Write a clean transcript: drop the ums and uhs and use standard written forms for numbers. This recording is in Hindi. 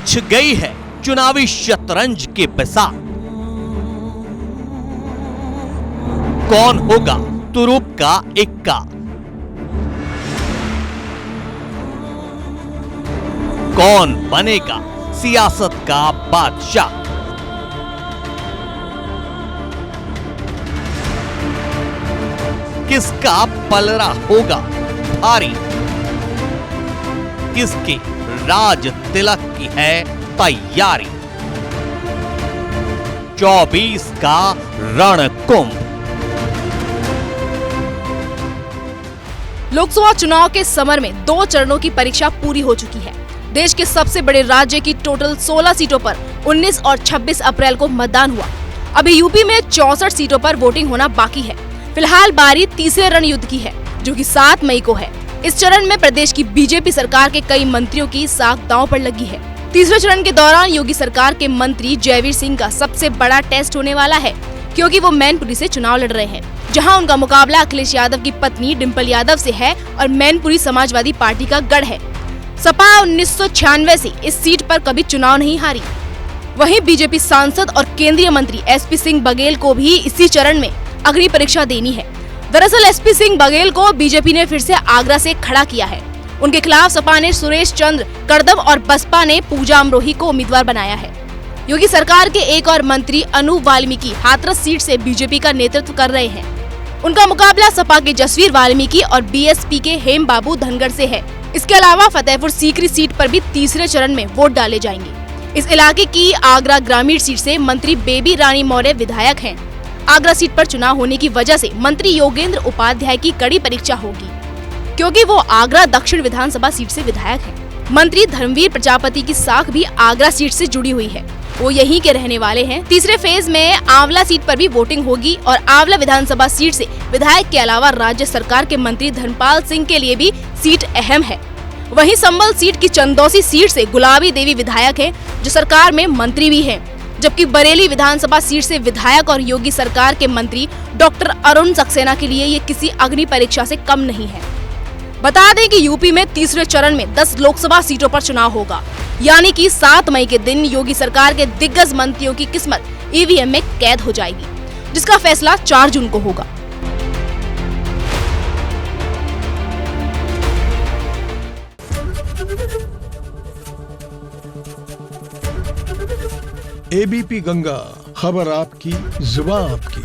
बिछ गई है चुनावी शतरंज के बिसात। कौन होगा तुरुप का इक्का? कौन बनेगा सियासत का बादशाह? किसका पलड़ा होगा भारी? किसके राज तिलक की है तैयारी? 24 का रणकुंभ। लोकसभा चुनाव के समर में 2 चरणों की परीक्षा पूरी हो चुकी है। देश के सबसे बड़े राज्य की टोटल 16 सीटों पर 19 और 26 अप्रैल को मतदान हुआ। अभी यूपी में 64 सीटों पर वोटिंग होना बाकी है। फिलहाल बारी तीसरे रणयुद्ध की है, जो कि 7 मई को है। इस चरण में प्रदेश की बीजेपी सरकार के कई मंत्रियों की साख दांव पर लगी है। तीसरे चरण के दौरान योगी सरकार के मंत्री जयवीर सिंह का सबसे बड़ा टेस्ट होने वाला है, क्योंकि वो मैनपुरी से चुनाव लड़ रहे हैं, जहां उनका मुकाबला अखिलेश यादव की पत्नी डिंपल यादव से है और मैनपुरी समाजवादी पार्टी का गढ़ है। सपा 1996 से इस सीट पर कभी चुनाव नहीं हारी। वहीं बीजेपी सांसद और केंद्रीय मंत्री एसपी सिंह बघेल को भी इसी चरण में अग्नि परीक्षा देनी है। दरअसल एसपी सिंह बघेल को बीजेपी ने फिर से आगरा से खड़ा किया है। उनके खिलाफ सपा ने सुरेश चंद्र कड़दम और बसपा ने पूजा अमरोही को उम्मीदवार बनाया है। योगी सरकार के एक और मंत्री अनूप वाल्मीकि हाथरस सीट से बीजेपी का नेतृत्व कर रहे हैं। उनका मुकाबला सपा के जसवीर वाल्मीकि और बीएसपी के हेम बाबू धनगढ़ से है। इसके अलावा फतेहपुर सीकरी सीट पर भी तीसरे चरण में वोट डाले जाएंगे। इस इलाके की आगरा ग्रामीण सीट से मंत्री बेबी रानी मौर्य विधायक हैं। आगरा सीट पर चुनाव होने की वजह से मंत्री योगेंद्र उपाध्याय की कड़ी परीक्षा होगी, क्योंकि वो आगरा दक्षिण विधानसभा सीट से विधायक हैं। मंत्री धर्मवीर प्रजापति की साख भी आगरा सीट से जुड़ी हुई है, वो यहीं के रहने वाले हैं। तीसरे फेज में आंवला सीट पर भी वोटिंग होगी और आंवला विधानसभा सीट से विधायक के अलावा राज्य सरकार के मंत्री धर्मपाल सिंह के लिए भी सीट अहम है। वहीं संभल सीट की चंदौसी सीट से गुलाबी देवी विधायक है, जो सरकार में मंत्री भी है, जबकि बरेली विधानसभा सीट से विधायक और योगी सरकार के मंत्री डॉक्टर अरुण सक्सेना के लिए ये किसी अग्नि परीक्षा से कम नहीं है। बता दें कि यूपी में तीसरे चरण में 10 लोकसभा सीटों पर चुनाव होगा, यानी कि 7 मई के दिन योगी सरकार के दिग्गज मंत्रियों की किस्मत ईवीएम में कैद हो जाएगी, जिसका फैसला 4 जून को होगा। एबीपी गंगा, खबर आपकी, जुबान आपकी।